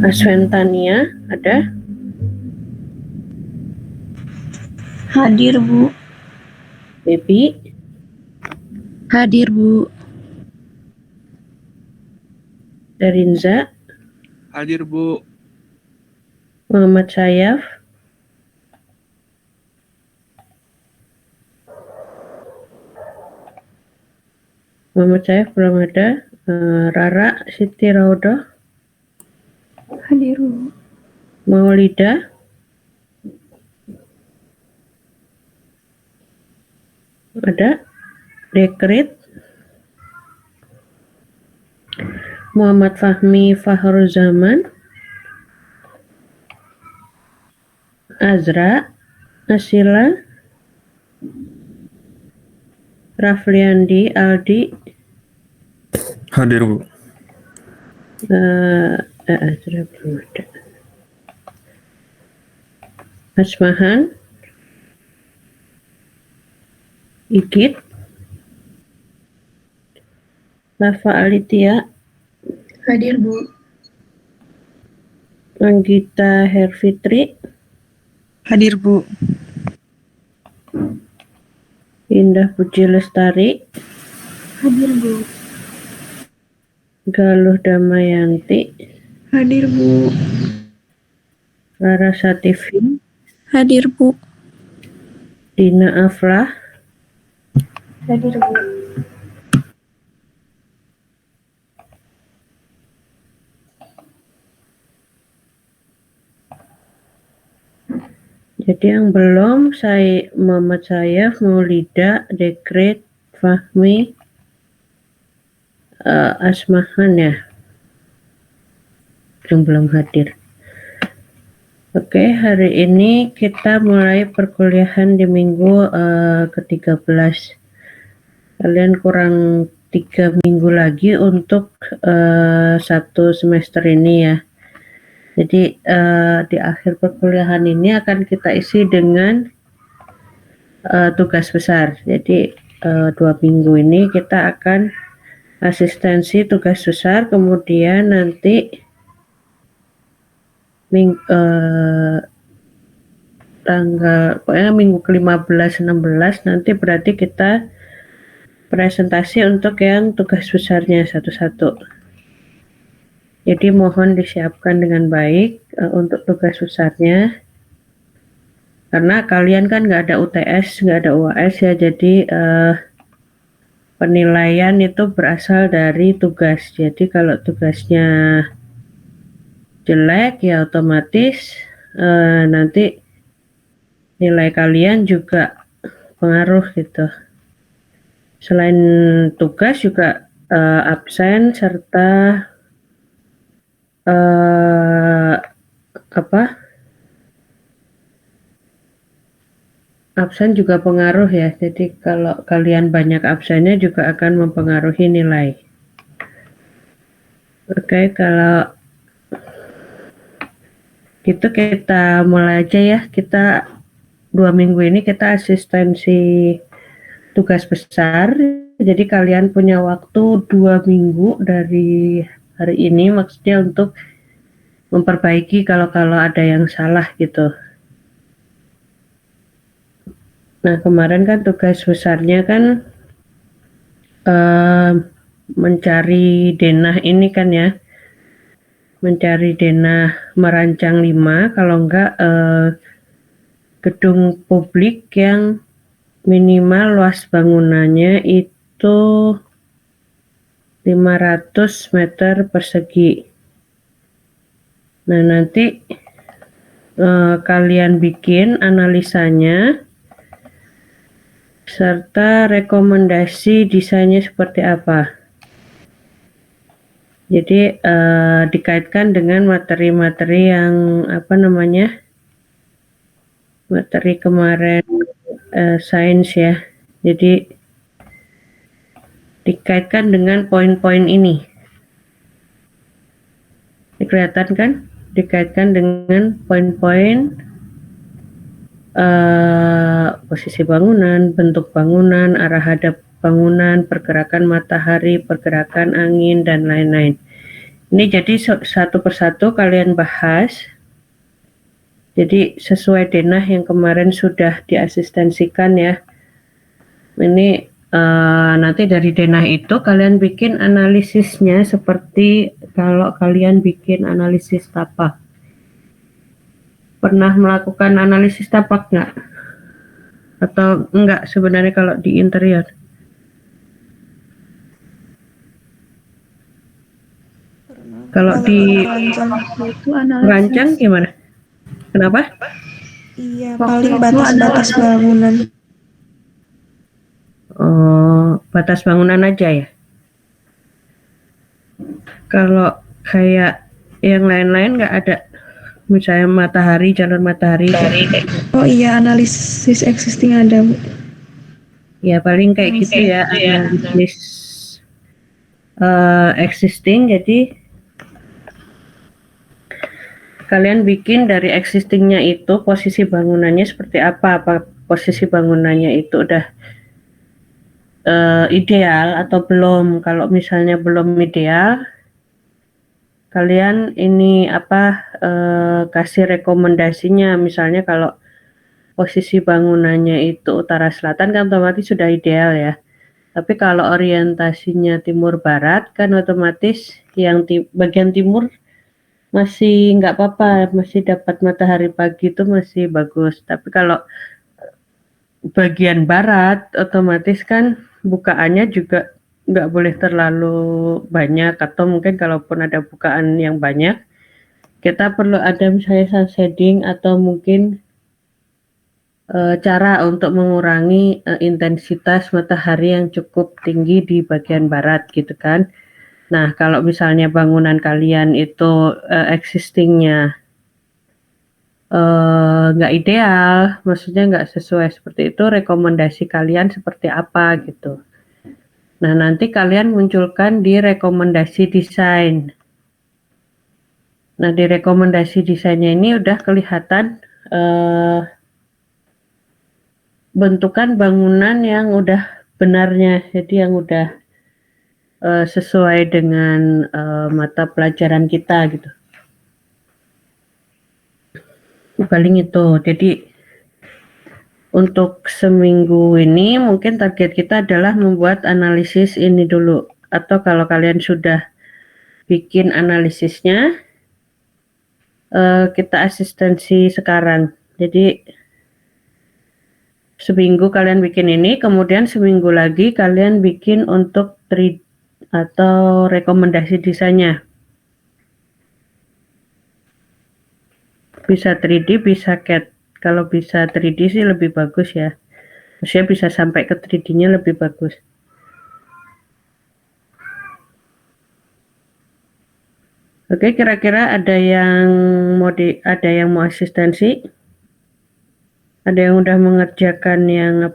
Aswentania ada? Hadir, Bu. Baby? Hadir, Bu. Darinza? Hadir, Bu. Muhammad Syaf? Muhammad Syaf belum ada. Rara Siti Raudoh? Hadir, Bu. Maulida? Ada? Dekrit? Muhammad Fahmi Fakhruzaman? Azra? Asila? Rafliandi Aldi? Hadir, Bu. Azra belum ada. Asmahan? Igit? Lafa Alitia? Hadir, Bu. Anggita Herfitri? Hadir, Bu. Indah Puji Lestari? Hadir, Bu. Galuh Damayanti? Hadir, Bu. Rara Satifi? Hadir, Bu. Dina Aflah? Hadir, Bu. Jadi yang belum, saya Muhammad Syaf, Maulida, Dekret, Fahmi, Asmahan ya, yang belum hadir. Oke, hari ini kita mulai perkuliahan di minggu ke-13. Kalian kurang 3 minggu lagi untuk satu semester ini ya. Jadi di akhir perkuliahan ini akan kita isi dengan tugas besar. Jadi 2 minggu ini kita akan asistensi tugas besar, kemudian nanti tanggal pokoknya minggu ke-15 16 nanti berarti kita presentasi untuk yang tugas besarnya satu-satu. Jadi mohon disiapkan dengan baik untuk tugas besarnya, karena kalian kan nggak ada UTS, nggak ada UAS ya, jadi penilaian itu berasal dari tugas. Jadi kalau tugasnya jelek ya otomatis nanti nilai kalian juga pengaruh gitu. Selain tugas juga absen serta absen juga pengaruh ya. Jadi kalau kalian banyak absennya juga akan mempengaruhi nilai. Oke, kalau gitu kita mulai aja ya. Kita 2 minggu ini kita asistensi tugas besar. Jadi kalian punya waktu 2 minggu dari hari ini, maksudnya untuk memperbaiki kalau ada yang salah gitu. Nah, kemarin kan tugas besarnya kan mencari denah ini kan ya. Mencari denah merancang 5, kalau enggak gedung publik yang minimal luas bangunannya itu 500 meter persegi. Nah, nanti kalian bikin analisanya serta rekomendasi desainnya seperti apa. Jadi dikaitkan dengan materi-materi yang materi kemarin sains ya. Jadi dikaitkan dengan poin-poin ini. Kelihatan kan? Dikaitkan dengan poin-poin posisi bangunan, bentuk bangunan, arah hadap bangunan, pergerakan matahari, pergerakan angin, dan lain-lain. Ini jadi satu persatu kalian bahas. Jadi sesuai denah yang kemarin sudah diasistensikan ya. Ini nanti dari denah itu kalian bikin analisisnya seperti kalau kalian bikin analisis tapak. Pernah melakukan analisis tapak nggak? Atau enggak sebenarnya kalau di interior? Kalau di rancang gimana? Kenapa? Iya, paling batas-batas bangunan. Oh, batas bangunan aja ya. Kalau kayak yang lain-lain nggak ada, misalnya matahari, jalur matahari. Oh iya, analisis existing ada, Bu. Ya paling kayak gitu ya, analisis existing. Jadi kalian bikin dari existingnya itu posisi bangunannya seperti apa posisi bangunannya itu udah ideal atau belum. Kalau misalnya belum ideal, kalian ini kasih rekomendasinya. Misalnya kalau posisi bangunannya itu utara selatan kan otomatis sudah ideal ya. Tapi kalau orientasinya timur barat kan otomatis yang bagian timur masih nggak apa-apa, masih dapat matahari pagi itu masih bagus. Tapi kalau bagian barat otomatis kan bukaannya juga nggak boleh terlalu banyak, atau mungkin kalaupun ada bukaan yang banyak kita perlu ada misalnya sun shading atau mungkin cara untuk mengurangi intensitas matahari yang cukup tinggi di bagian barat gitu kan. Nah kalau misalnya bangunan kalian itu existingnya nggak ideal, maksudnya nggak sesuai seperti itu, rekomendasi kalian seperti apa gitu. Nah nanti kalian munculkan di rekomendasi desain. Nah di rekomendasi desainnya ini udah kelihatan bentukan bangunan yang udah benarnya, jadi yang udah sesuai dengan mata pelajaran kita gitu. Paling itu. Jadi untuk seminggu ini mungkin target kita adalah membuat analisis ini dulu, atau kalau kalian sudah bikin analisisnya kita asistensi sekarang. Jadi seminggu kalian bikin ini, kemudian seminggu lagi kalian bikin untuk 3D atau rekomendasi desainnya. Bisa 3D, bisa CAD. Kalau bisa 3D sih lebih bagus ya. Maksudnya bisa sampai ke 3D-nya lebih bagus. Oke, kira-kira ada yang mau asistensi? Ada yang udah mengerjakan yang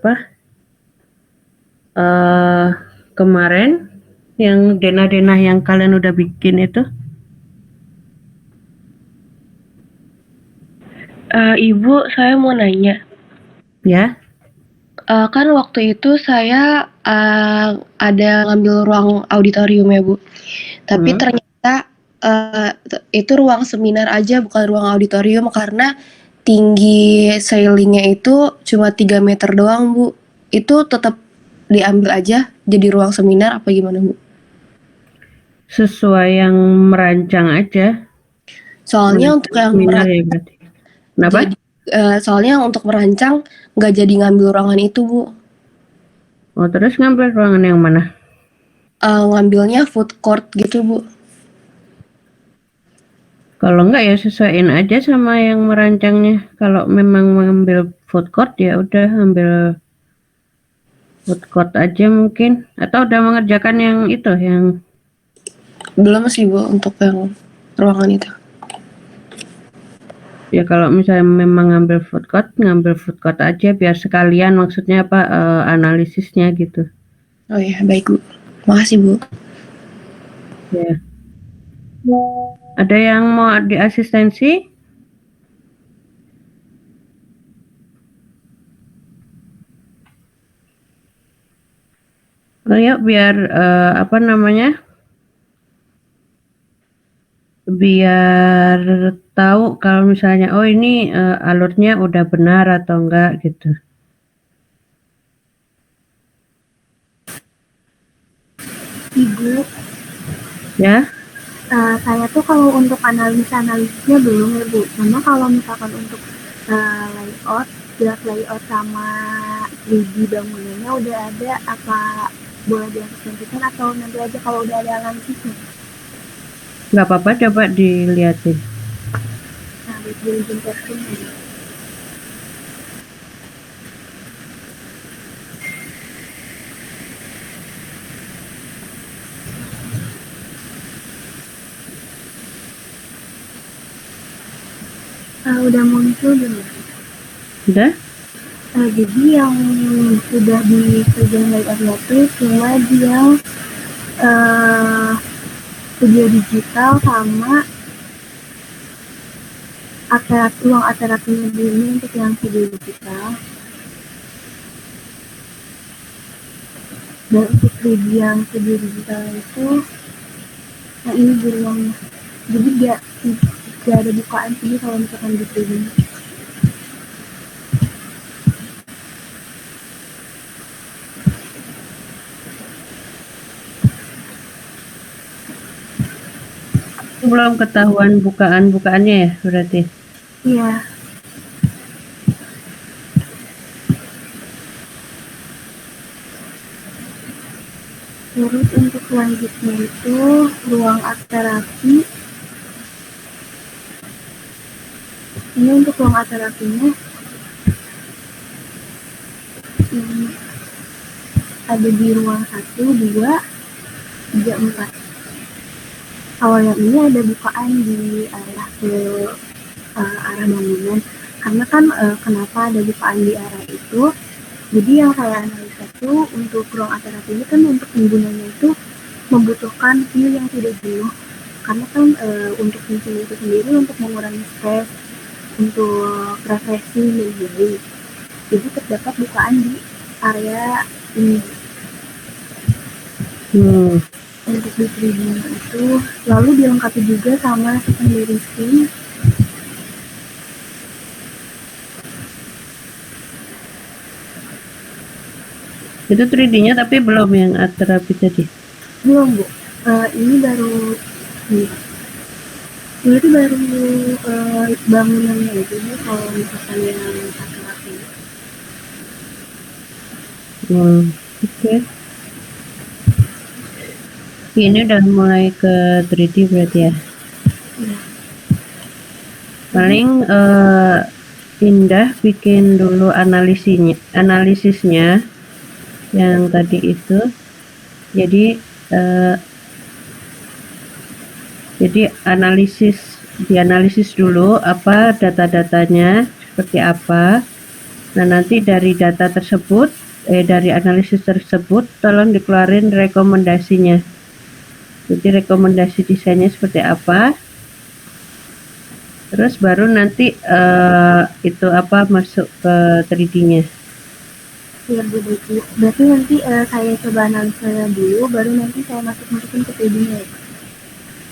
kemarin, yang denah-denah yang kalian udah bikin itu? Ibu, saya mau nanya. Ya. Kan waktu itu saya ada ngambil ruang auditorium ya, Bu. Tapi ternyata itu ruang seminar aja, bukan ruang auditorium, karena tinggi ceilingnya itu cuma 3 meter doang, Bu. Itu tetap diambil aja jadi ruang seminar apa gimana, Bu? Sesuai yang merancang aja. Soalnya untuk yang seminar ya berarti. Kenapa? Soalnya untuk merancang nggak jadi ngambil ruangan itu, Bu. Oh, terus ngambil ruangan yang mana? Ngambilnya food court gitu, Bu. Kalau enggak ya sesuaiin aja sama yang merancangnya. Kalau memang mengambil food court ya udah ambil food court aja mungkin. Atau udah mengerjakan yang itu, yang Belum sih, Bu, untuk yang ruangan itu. Ya kalau misalnya memang ngambil food code aja biar sekalian maksudnya apa analisisnya gitu. Oh ya, baik Bu. Makasih Bu. Ya. Ada yang mau diasistensi? Oh ya biar apa namanya? Biar tahu kalau misalnya oh ini alurnya udah benar atau enggak gitu. Ibu, Ya. saya tuh kalau untuk analisisnya belum ya Bu. Cuma kalau misalkan untuk layout, draft layout sama 3D bangunannya udah ada, apa boleh diasistensikan atau nanti aja kalau udah ada analisisnya? Nggak apa-apa coba dilihatin. Nah, di izin testing ya. Udah muncul belum? Udah? Jadi yang sudah dikerjain layoutnya tuh cuma dia studio digital sama ruang terapinya ini untuk yang studio digital. Dan untuk 3D yang studio digital itu, nah ini di ruangnya. Jadi gak ada bukaan sini kalau misalkan di 3D. Belum ketahuan bukaannya ya berarti. Iya. Terus untuk selanjutnya itu ruang art terapi. Ini untuk ruang art terapinya ada di ruang 1, 2, 3, 4. Kalau yang ini ada bukaan di arah ke arah bangunan. Karena kan kenapa ada bukaan di arah itu? Jadi yang saya analisa itu untuk ruang art terapi ini kan untuk penggunanya itu membutuhkan view yang tidak jenuh. Karena kan untuk fungsi itu sendiri untuk mengurangi stres, untuk refreshing dan healing. Jadi terdapat bukaan di area ini. Untuk di 3D itu lalu dilengkapi juga sama secondary screen. Itu 3D-nya tapi belum yang art therapy tadi. Belum Bu, ini baru itu baru bangunannya itu kalau misalkan yang art therapy. Oke. Ini udah mulai ke 3D berarti ya. Iya. Paling Indah bikin dulu analisisnya yang tadi itu. Jadi dianalisis dulu apa data-datanya seperti apa. Nah nanti dari data tersebut dari analisis tersebut tolong dikeluarin rekomendasinya. Jadi rekomendasi desainnya seperti apa. Terus baru nanti itu apa masuk ke 3D-nya. Iya Bu, berarti nanti saya coba analisa dulu, baru nanti saya masukin ke 3D-nya ya?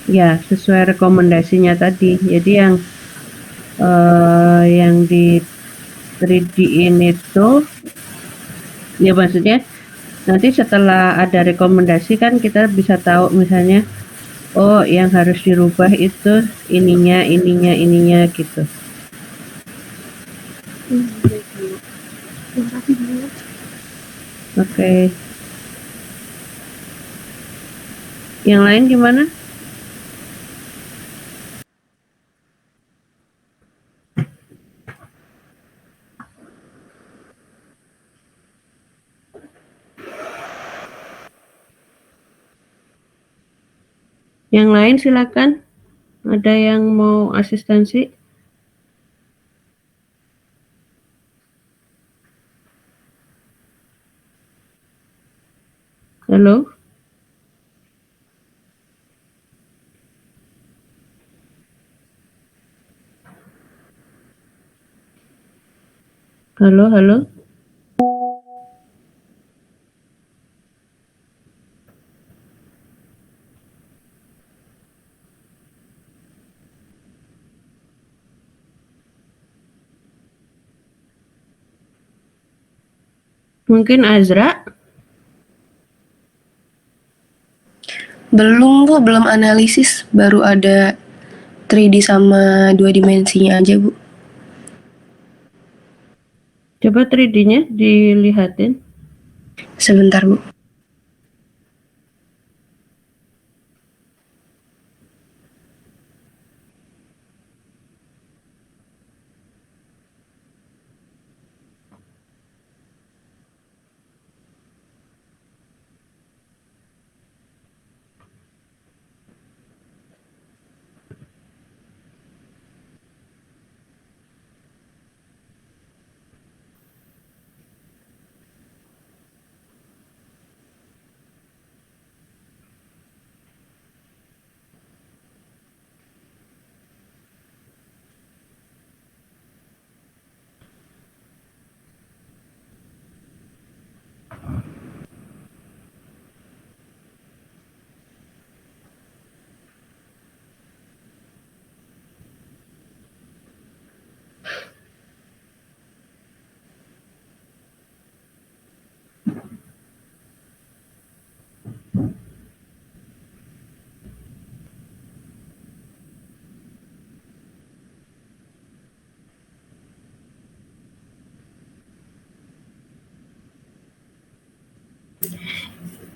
Ya, sesuai rekomendasinya tadi. Jadi yang di 3D ini tuh, ya maksudnya nanti setelah ada rekomendasi kan kita bisa tahu misalnya, oh yang harus dirubah itu ininya gitu. Baik Bu. Terima kasih Bu. Oke. Yang lain gimana? Yang lain silakan. Ada yang mau asistensi? Halo? Halo, halo? Mungkin Azra? Belum Bu, belum analisis, baru ada 3D sama 2 dimensinya aja Bu. Coba 3D-nya dilihatin. Sebentar Bu.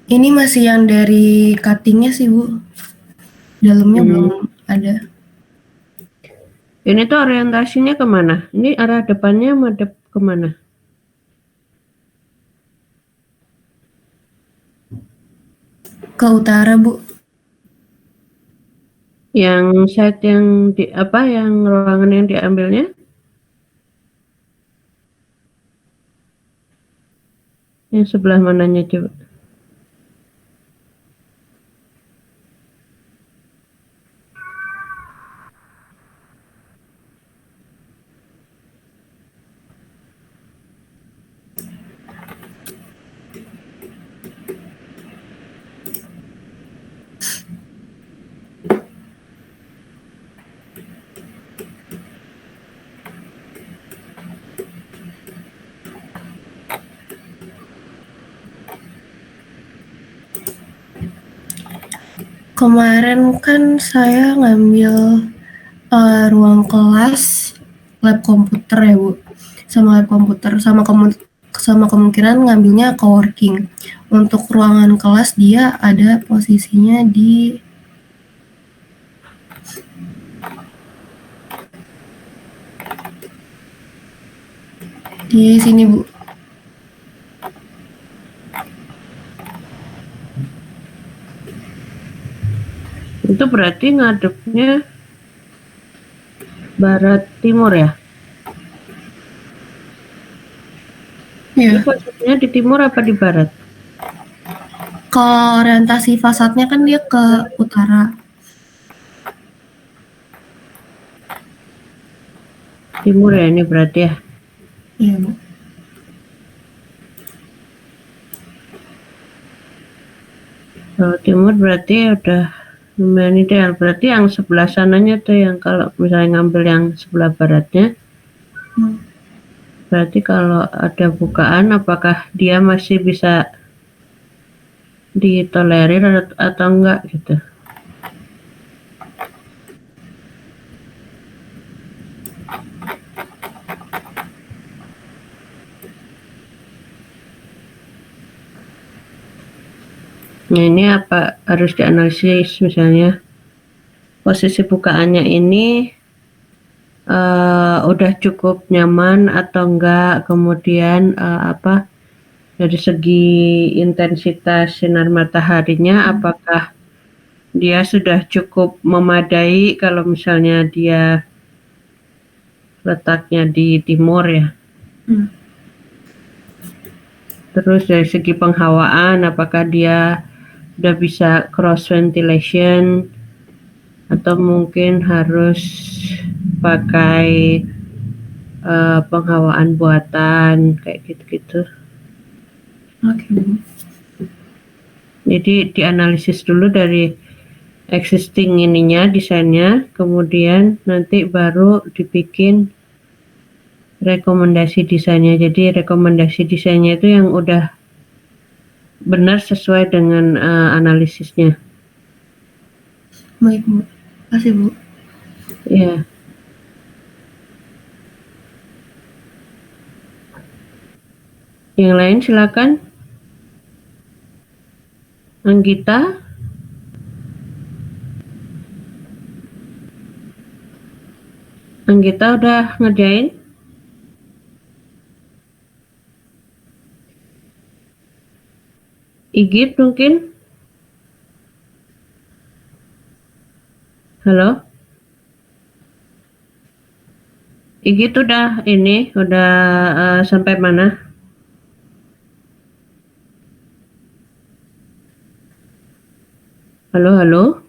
Ini masih yang dari cuttingnya sih Bu. Dalamnya belum ada. Ini tuh orientasinya kemana? Ini arah depannya madep kemana? Ke utara Bu. Yang site yang yang ruangan yang diambilnya? Yang sebelah mananya coba? Kemarin kan saya ngambil ruang kelas lab komputer ya Bu, sama lab komputer sama kemungkinan ngambilnya coworking. Untuk ruangan kelas dia ada posisinya di sini Bu. Itu berarti ngadepnya barat timur ya? Ini Iya. posisinya di timur apa di barat? Kalau orientasi fasadnya kan dia ke utara. Timur ya ini berarti ya? Iya Bu. Kalau timur berarti udah lumayan ideal. Berarti yang sebelah sananya tuh yang kalau misalnya ngambil yang sebelah baratnya, berarti kalau ada bukaan apakah dia masih bisa ditolerir atau enggak gitu? Nah ini apa harus dianalisis misalnya posisi bukaannya ini udah cukup nyaman atau enggak, kemudian dari segi intensitas sinar mataharinya apakah dia sudah cukup memadai kalau misalnya dia letaknya di timur ya. Terus dari segi penghawaan, apakah dia udah bisa cross ventilation atau mungkin harus pakai penghawaan buatan kayak gitu-gitu. Oke, Bu. Jadi dianalisis dulu dari existing ininya, desainnya, kemudian nanti baru dibikin rekomendasi desainnya. Jadi rekomendasi desainnya itu yang udah benar sesuai dengan analisisnya. Baik, Bu. Kasih, Bu. Ya. Yang lain silakan. Anggita. Anggita udah ngerjain? Igit mungkin? Halo? Igit udah sampai mana? Halo, halo?